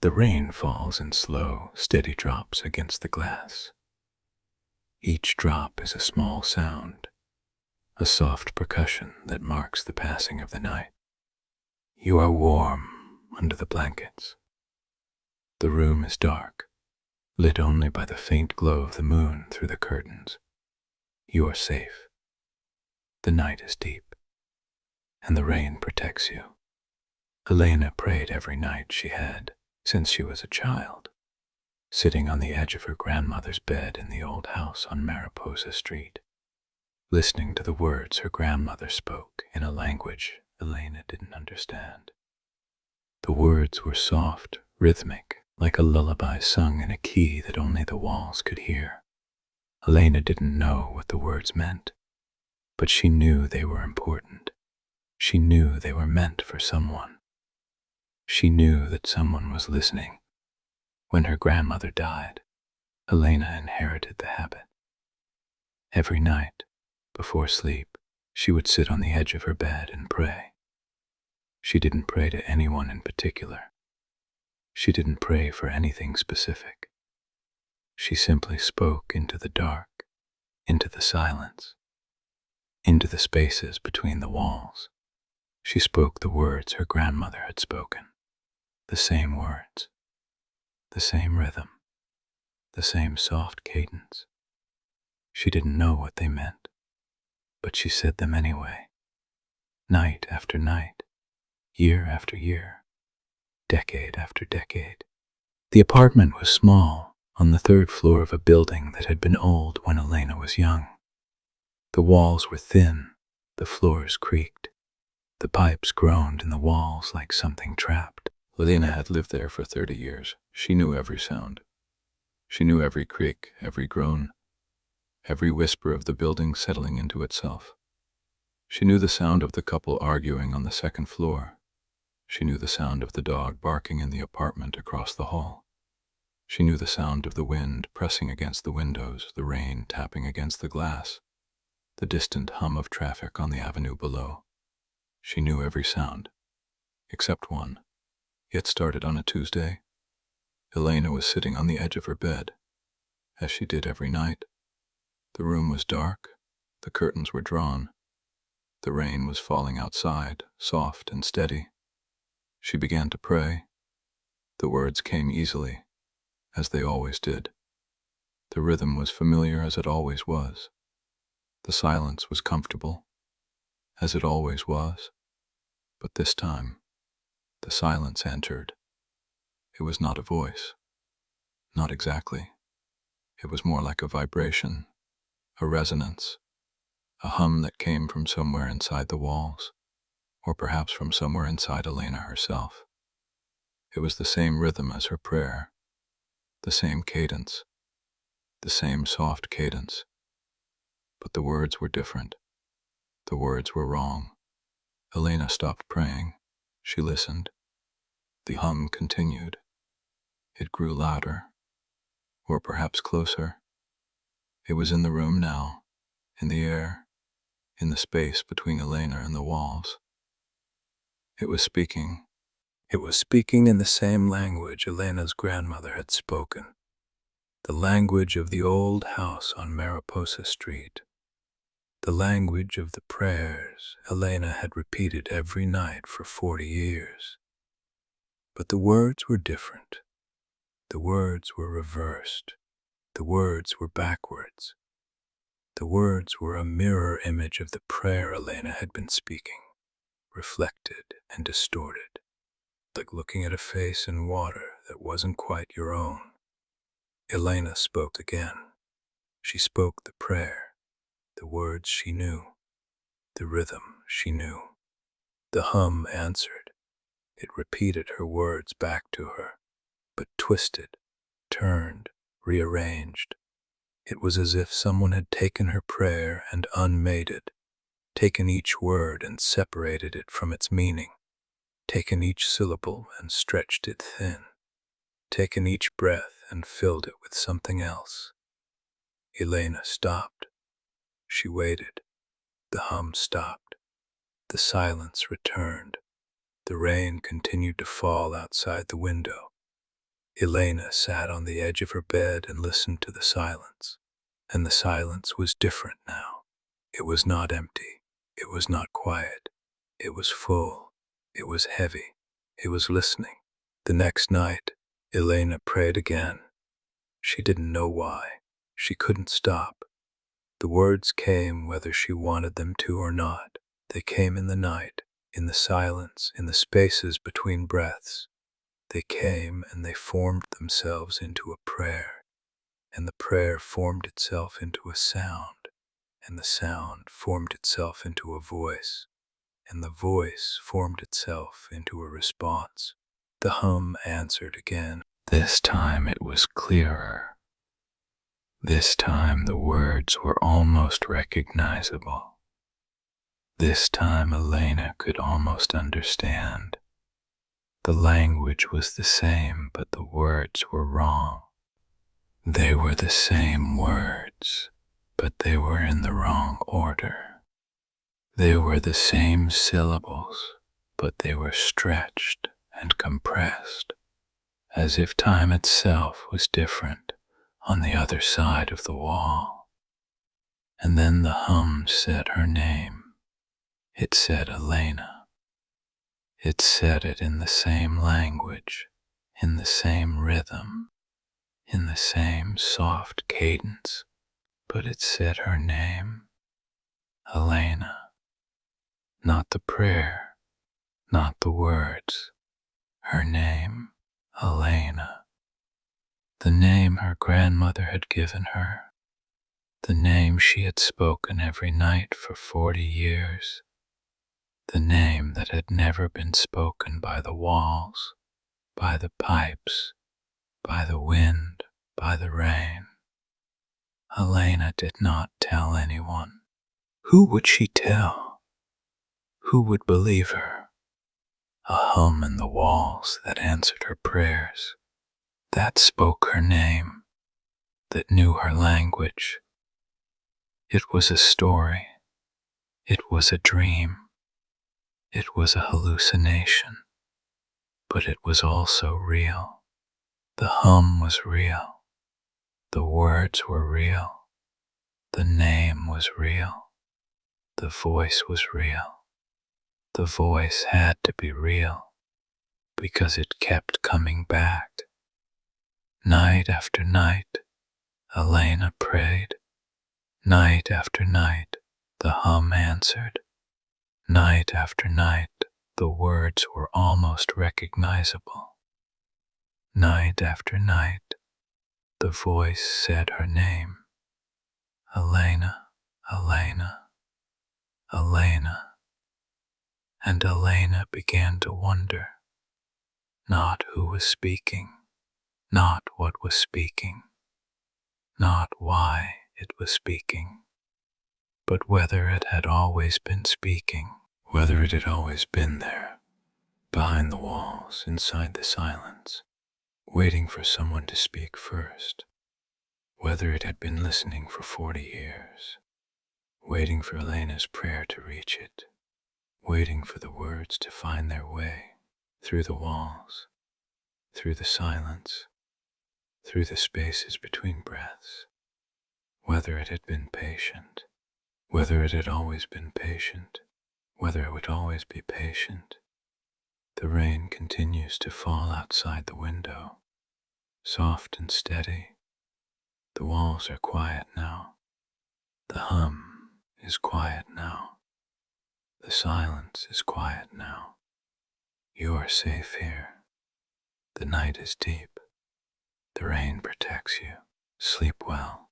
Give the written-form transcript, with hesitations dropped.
The rain falls in slow, steady drops against the glass. Each drop is a small sound, a soft percussion that marks the passing of the night. You are warm under the blankets. The room is dark, lit only by the faint glow of the moon through the curtains. You are safe. The night is deep, and the rain protects you. Elena prayed every night she had since she was a child, sitting on the edge of her grandmother's bed in the old house on Mariposa Street, listening to the words her grandmother spoke in a language Elena didn't understand. The words were soft, rhythmic, like a lullaby sung in a key that only the walls could hear. Elena didn't know what the words meant, but she knew they were important. She knew they were meant for someone. She knew that someone was listening. When her grandmother died, Elena inherited the habit. Every night, before sleep, she would sit on the edge of her bed and pray. She didn't pray to anyone in particular. She didn't pray for anything specific. She simply spoke into the dark, into the silence, into the spaces between the walls. She spoke the words her grandmother had spoken, the same words, the same rhythm, the same soft cadence. She didn't know what they meant, but she said them anyway, night after night, year after year, decade after decade. The apartment was small, on the third floor of a building that had been old when Elena was young. The walls were thin, the floors creaked, the pipes groaned in the walls like something trapped. Elena had lived there for 30 years. She knew every sound. She knew every creak, every groan, every whisper of the building settling into itself. She knew the sound of the couple arguing on the second floor. She knew the sound of the dog barking in the apartment across the hall. She knew the sound of the wind pressing against the windows, the rain tapping against the glass, the distant hum of traffic on the avenue below. She knew every sound, except one. It started on a Tuesday. Elena was sitting on the edge of her bed, as she did every night. The room was dark, the curtains were drawn. The rain was falling outside, soft and steady. She began to pray. The words came easily, as they always did. The rhythm was familiar as it always was. The silence was comfortable, as it always was. But this time, the silence entered. It was not a voice. Not exactly. It was more like a vibration, a resonance, a hum that came from somewhere inside the walls, or perhaps from somewhere inside Elena herself. It was the same rhythm as her prayer, the same cadence, the same soft cadence. But the words were different. The words were wrong. Elena stopped praying. She listened. The hum continued. It grew louder, or perhaps closer. It was in the room now, in the air, in the space between Elena and the walls. It was speaking. It was speaking in the same language Elena's grandmother had spoken, the language of the old house on Mariposa Street, the language of the prayers Elena had repeated every night for 40 years. But the words were different. The words were reversed. The words were backwards. The words were a mirror image of the prayer Elena had been speaking, reflected and distorted, like looking at a face in water that wasn't quite your own. Elena spoke again. She spoke the prayer, the words she knew, the rhythm she knew. The hum answered. It repeated her words back to her, but twisted, turned, rearranged. It was as if someone had taken her prayer and unmade it, taken each word and separated it from its meaning, taken each syllable and stretched it thin, taken each breath and filled it with something else. Elena stopped. She waited. The hum stopped. The silence returned. The rain continued to fall outside the window. Elena sat on the edge of her bed and listened to the silence. And the silence was different now. It was not empty. It was not quiet. It was full. It was heavy. It was listening. The next night, Elena prayed again. She didn't know why. She couldn't stop. The words came whether she wanted them to or not. They came in the night, in the silence, in the spaces between breaths. They came and they formed themselves into a prayer, and the prayer formed itself into a sound, and the sound formed itself into a voice, and the voice formed itself into a response. The hum answered again. This time it was clearer. This time the words were almost recognizable. This time Elena could almost understand. The language was the same, but the words were wrong. They were the same words, but they were in the wrong order. They were the same syllables, but they were stretched and compressed, as if time itself was different on the other side of the wall. And then the hum said her name. It said Elena. It said it in the same language, in the same rhythm, in the same soft cadence, but it said her name, Elena. Not the prayer, not the words, her name, Elena. The name her grandmother had given her, the name she had spoken every night for 40 years, the name that had never been spoken by the walls, by the pipes, by the wind, by the rain. Elena did not tell anyone. Who would she tell? Who would believe her? A hum in the walls that answered her prayers, that spoke her name, that knew her language. It was a story. It was a dream. It was a hallucination. But it was also real. The hum was real. The words were real. The name was real. The voice was real. The voice had to be real because it kept coming back. Night after night, Elena prayed. Night after night, the hum answered. Night after night, the words were almost recognizable. Night after night, the voice said her name. Elena, Elena, Elena. And Elena began to wonder, not who was speaking, not what was speaking, not why it was speaking, but whether it had always been speaking, whether it had always been there, behind the walls, inside the silence, waiting for someone to speak first, whether it had been listening for 40 years, waiting for Elena's prayer to reach it, waiting for the words to find their way through the walls, through the silence, through the spaces between breaths, whether it had been patient, whether it had always been patient, whether it would always be patient. The rain continues to fall outside the window, soft and steady. The walls are quiet now. The hum is quiet now. The silence is quiet now. You are safe here. The night is deep. The rain protects you. Sleep well.